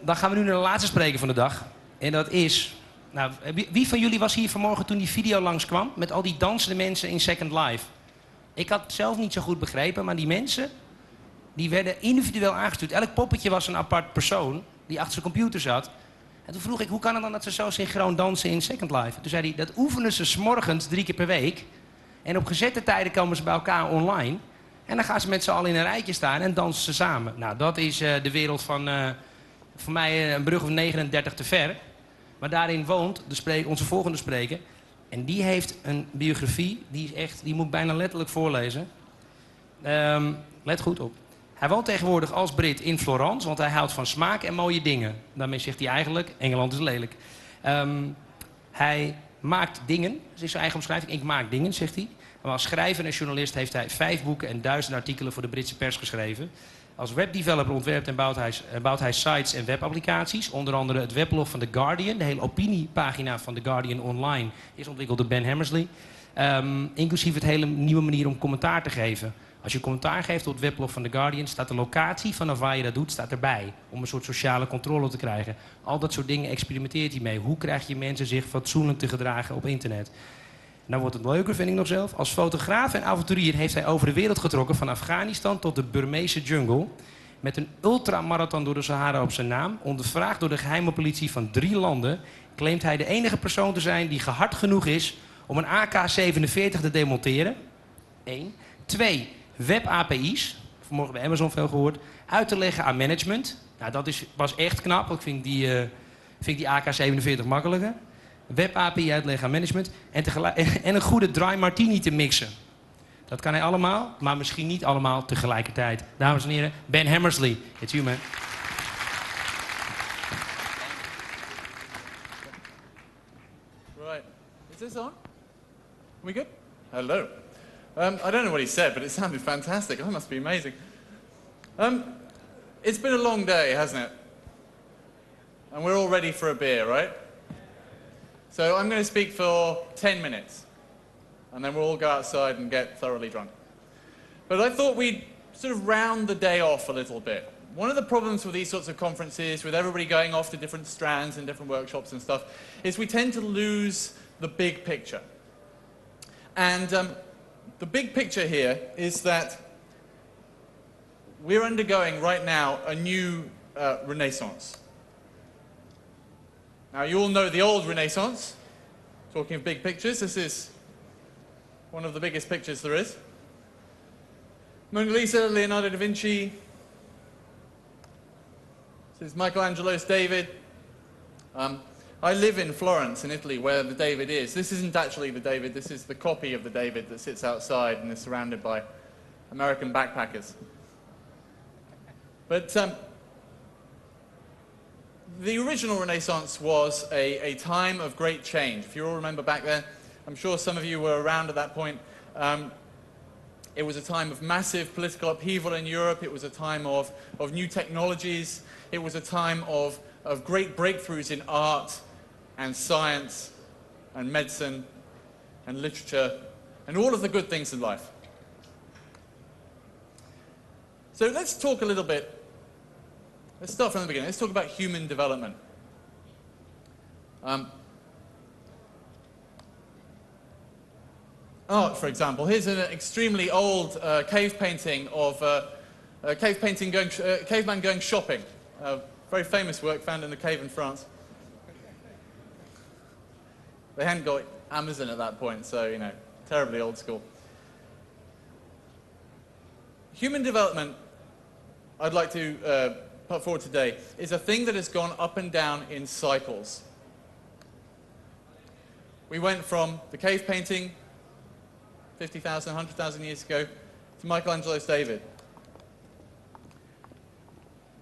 Dan gaan we nu naar de laatste spreker van de dag. En dat is... Nou, wie van jullie was hier vanmorgen toen die video langskwam? Met al die dansende mensen in Second Life. Ik had het zelf niet zo goed begrepen, maar die mensen... die werden individueel aangestuurd. Elk poppetje was een apart persoon die achter zijn computer zat. En toen vroeg ik, hoe kan het dan dat ze zo synchroon dansen in Second Life? Toen zei hij, dat oefenen ze 's morgens 3 keer per week. En op gezette tijden komen ze bij elkaar online. En dan gaan ze met z'n allen in een rijtje staan en dansen ze samen. Nou, dat is de wereld van, voor mij een brug of 39 te ver. Maar daarin woont onze volgende spreker. En die heeft een biografie, die moet ik bijna letterlijk voorlezen. Let goed op. Hij woont tegenwoordig als Brit in Florence, want hij houdt van smaak en mooie dingen. Daarmee zegt hij eigenlijk, Engeland is lelijk. Hij maakt dingen, dat is zijn eigen omschrijving. Ik maak dingen, zegt hij. Maar als schrijver en journalist heeft hij 5 boeken en duizenden artikelen voor de Britse pers geschreven. Als webdeveloper ontwerpt en bouwt hij sites en webapplicaties. Onder andere het weblog van The Guardian. De hele opiniepagina van The Guardian online is ontwikkeld door Ben Hammersley. Inclusief het hele nieuwe manier om commentaar te geven. Als je commentaar geeft op het weblog van The Guardian, staat de locatie vanaf waar je dat doet, staat erbij. Om een soort sociale controle te krijgen. Al dat soort dingen experimenteert hij mee. Hoe krijg je mensen zich fatsoenlijk te gedragen op internet? Nou wordt het leuker, vind ik nog zelf. Als fotograaf en avonturier heeft hij over de wereld getrokken, van Afghanistan tot de Burmese jungle. Met een ultramarathon door de Sahara op zijn naam, ondervraagd door de geheime politie van 3 landen, claimt hij de enige persoon te zijn die gehard genoeg is om een AK-47 te demonteren. 1. 2. Web-API's, vanmorgen bij Amazon veel gehoord, uit te leggen aan management. Nou, dat was echt knap, ik vind die AK-47 makkelijker. Web-API uitleggen aan management en een goede dry martini te mixen. Dat kan hij allemaal, maar misschien niet allemaal tegelijkertijd. Dames en heren, Ben Hammersley. It's you, man. Right. Is this on? We good? Hello. I don't know what he said, but it sounded fantastic. That must be amazing. It's been a long day, hasn't it? And we're all ready for a beer, right? So I'm going to speak for 10 minutes, and then we'll all go outside and get thoroughly drunk. But I thought we'd sort of round the day off a little bit. One of the problems with these sorts of conferences, with everybody going off to different strands and different workshops and stuff, is we tend to lose the big picture. And the big picture here is that we're undergoing right now a new renaissance. Now, you all know the old Renaissance. Talking of big pictures, this is one of the biggest pictures there is. Mona Lisa, Leonardo da Vinci. This is Michelangelo's David. I live in Florence, in Italy, where the David is. This isn't actually the David, this is the copy of the David that sits outside and is surrounded by American backpackers. But the original Renaissance was a time of great change. If you all remember back then, I'm sure some of you were around at that point. It was a time of massive political upheaval in Europe. It was a time of new technologies. It was a time of great breakthroughs in art and science and medicine and literature and all of the good things in life. So let's talk a little bit. Let's start from the beginning. Let's talk about human development. Art, for example. Here's an extremely old cave painting of a caveman going shopping. Very famous work found in the cave in France. They hadn't got Amazon at that point, so, you know, terribly old school. Human development, I'd like to put forward today, is a thing that has gone up and down in cycles. We went from the cave painting 50,000, 100,000 years ago to Michelangelo's David.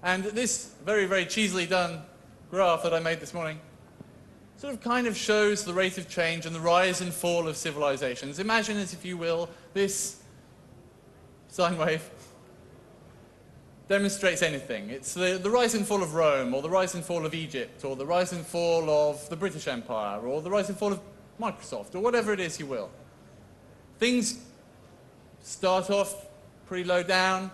And this very, very cheesily done graph that I made this morning sort of kind of shows the rate of change and the rise and fall of civilizations. Imagine, as if you will, this sine wave demonstrates anything. It's the rise and fall of Rome, or the rise and fall of Egypt, or the rise and fall of the British Empire, or the rise and fall of Microsoft, or whatever it is you will. Things start off pretty low down,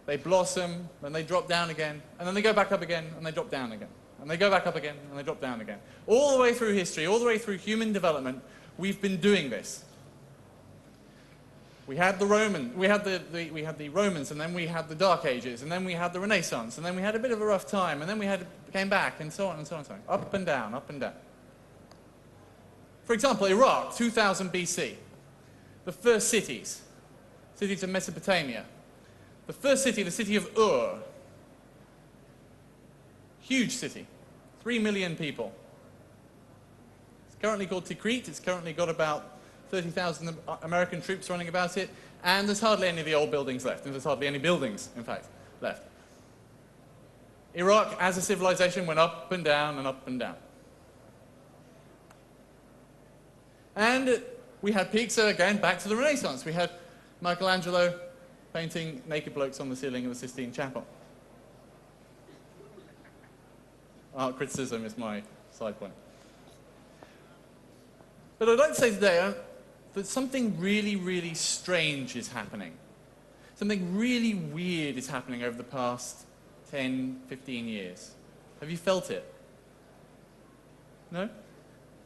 they blossom, then they drop down again, and then they go back up again, and they drop down again. And they go back up again, and they drop down again. All the way through history, all the way through human development, we've been doing this. We had the Romans, and then we had the Dark Ages, and then we had the Renaissance, and then we had a bit of a rough time, and then we came back, and so on and so on and so on. Up and down, up and down. For example, Iraq, 2000 BC. The first cities of Mesopotamia. The first city, the city of Ur. Huge city, 3 million people. It's currently called Tikrit. It's currently got about 30,000 American troops running about it, and there's hardly any of the old buildings left, and there's hardly any buildings, in fact, left. Iraq, as a civilization, went up and down and up and down. And we had peaks, again, back to the Renaissance. We had Michelangelo painting naked blokes on the ceiling of the Sistine Chapel. Art criticism is my side point. But I'd like to say today that something really, really strange is happening. Something really weird is happening over the past 10, 15 years. Have you felt it? No?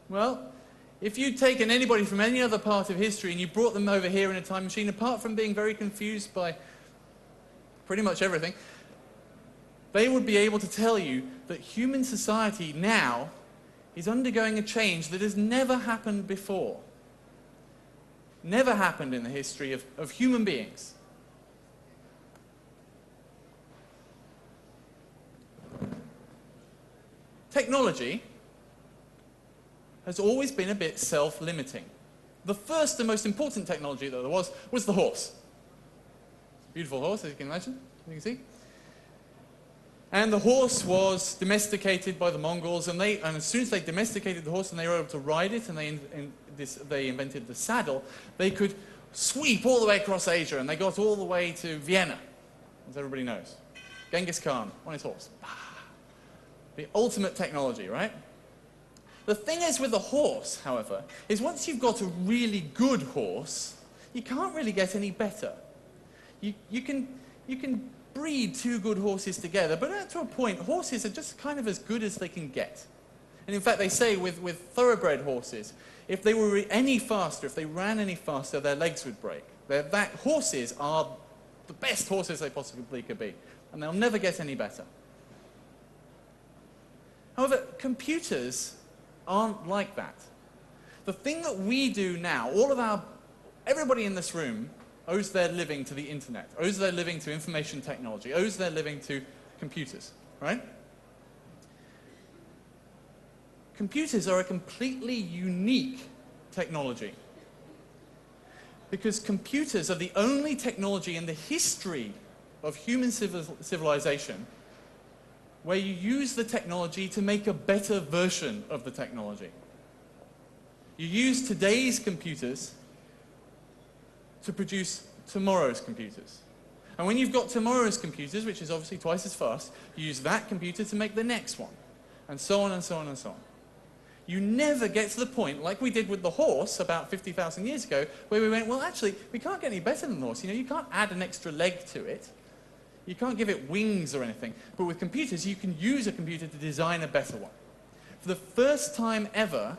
Well, if you'd taken anybody from any other part of history and you brought them over here in a time machine, apart from being very confused by pretty much everything, they would be able to tell you that human society now is undergoing a change that has never happened before. Never happened in the history of human beings. Technology has always been a bit self-limiting. The first and most important technology that there was the horse. Beautiful horse, as you can imagine, you can see. And the horse was domesticated by the Mongols, and as soon as they domesticated the horse and they were able to ride it, and they invented the saddle, they could sweep all the way across Asia, and they got all the way to Vienna, as everybody knows. Genghis Khan on his horse. The ultimate technology, right? The thing is with the horse, however, is once you've got a really good horse, you can't really get any better. You can breed two good horses together, but up to a point, horses are just kind of as good as they can get. And in fact, they say with thoroughbred horses, if they were any faster, if they ran any faster, their legs would break. Horses are the best horses they possibly could be, and they'll never get any better. However, computers aren't like that. The thing that we do now, everybody in this room owes their living to the internet, owes their living to information technology, owes their living to computers, right? Computers are a completely unique technology because computers are the only technology in the history of human civilization where you use the technology to make a better version of the technology. You use today's computers to produce tomorrow's computers. And when you've got tomorrow's computers, which is obviously twice as fast, you use that computer to make the next one, and so on and so on and so on. You never get to the point, like we did with the horse about 50,000 years ago, where we went, well, actually, we can't get any better than the horse. You can't add an extra leg to it. You can't give it wings or anything. But with computers, you can use a computer to design a better one. For the first time ever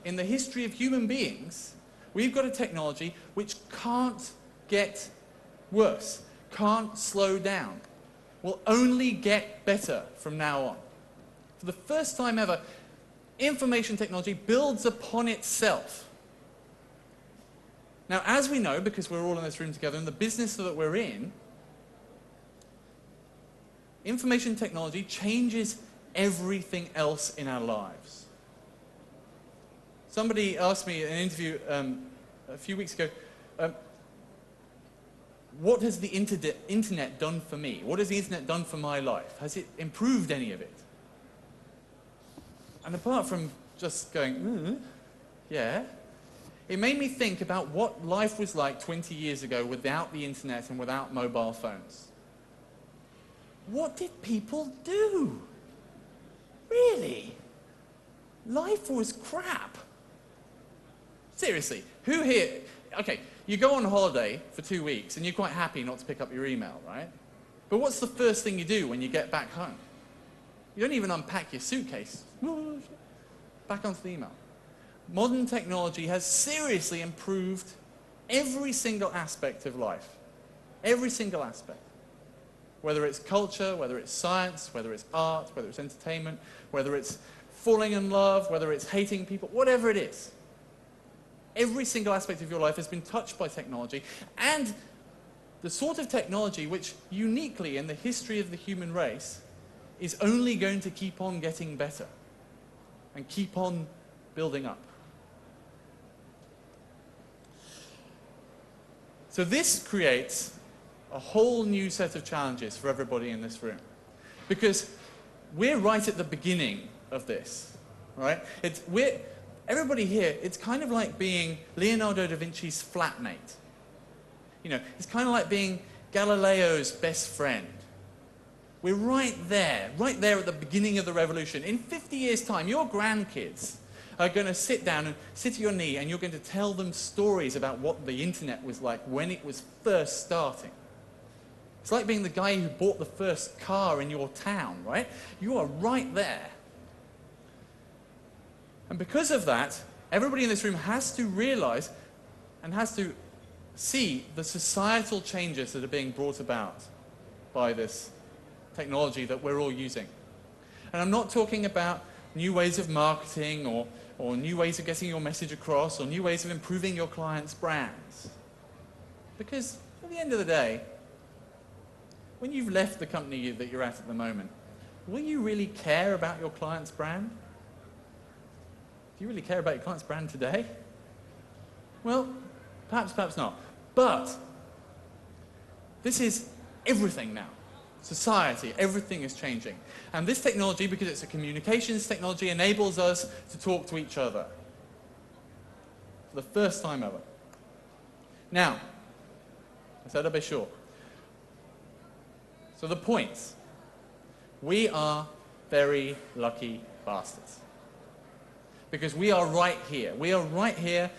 in the history of human beings, we've got a technology which can't get worse, can't slow down, will only get better from now on. For the first time ever, information technology builds upon itself. Now, as we know, because we're all in this room together, in the business that we're in, information technology changes everything else in our lives. Somebody asked me in an interview a few weeks ago, what has the internet done for me? What has the internet done for my life? Has it improved any of it? And apart from just going, yeah, it made me think about what life was like 20 years ago without the internet and without mobile phones. What did people do? Really? Life was crap. Seriously, who here, okay, you go on holiday for 2 weeks and you're quite happy not to pick up your email, right? But what's the first thing you do when you get back home? You don't even unpack your suitcase. Back onto the email. Modern technology has seriously improved every single aspect of life. Every single aspect. Whether it's culture, whether it's science, whether it's art, whether it's entertainment, whether it's falling in love, whether it's hating people, whatever it is. Every single aspect of your life has been touched by technology, and the sort of technology which uniquely in the history of the human race is only going to keep on getting better and keep on building up. So this creates a whole new set of challenges for everybody in this room, because we're right at the beginning of this, right? Everybody here, it's kind of like being Leonardo da Vinci's flatmate. You know, it's kind of like being Galileo's best friend. We're right there at the beginning of the revolution. In 50 years' time, your grandkids are going to sit down and sit at your knee, and you're going to tell them stories about what the internet was like when it was first starting. It's like being the guy who bought the first car in your town, right? You are right there. And because of that, everybody in this room has to realize and has to see the societal changes that are being brought about by this technology that we're all using. And I'm not talking about new ways of marketing or new ways of getting your message across or new ways of improving your clients' brands. Because at the end of the day, when you've left the company that you're at the moment, will you really care about your client's brand? Do you really care about your client's brand today? Well, perhaps not. But this is everything now. Society, everything is changing. And this technology, because it's a communications technology, enables us to talk to each other. For the first time ever. Now, I said I'd be short. So the points. We are very lucky bastards. Because we are right here. We are right here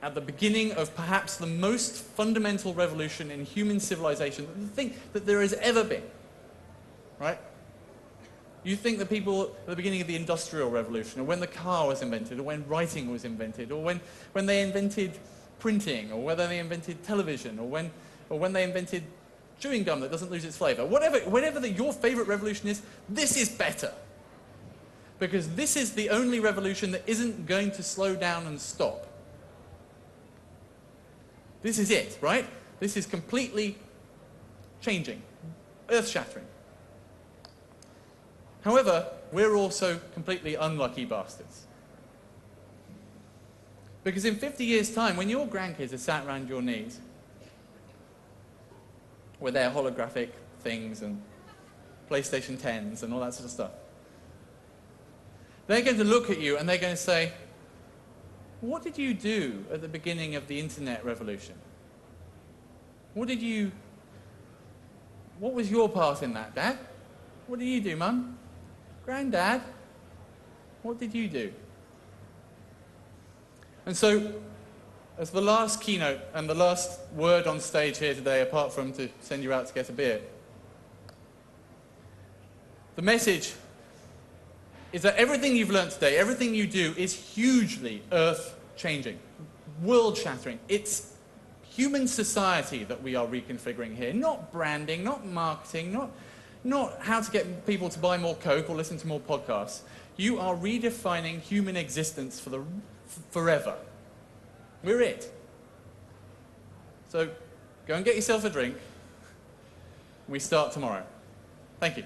at the beginning of perhaps the most fundamental revolution in human civilization that there has ever been. Right? You think the people at the beginning of the Industrial Revolution, or when the car was invented, or when writing was invented, or when they invented printing, or whether they invented television, or when they invented chewing gum that doesn't lose its flavor. Whatever your favorite revolution is, this is better. Because this is the only revolution that isn't going to slow down and stop. This is it, right? This is completely changing, earth-shattering. However, we're also completely unlucky bastards. Because in 50 years' time, when your grandkids are sat around your knees with their holographic things and PlayStation 10s and all that sort of stuff, they're going to look at you and they're going to say, what did you do at the beginning of the internet revolution? What was your part in that, Dad? What did you do, Mum? Granddad? What did you do? And so, as the last keynote and the last word on stage here today, apart from to send you out to get a beer, the message is that everything you've learned today, everything you do is hugely earth-changing, world-shattering. It's human society that we are reconfiguring here, not branding, not marketing, not how to get people to buy more Coke or listen to more podcasts. You are redefining human existence for forever. We're it. So go and get yourself a drink. We start tomorrow. Thank you.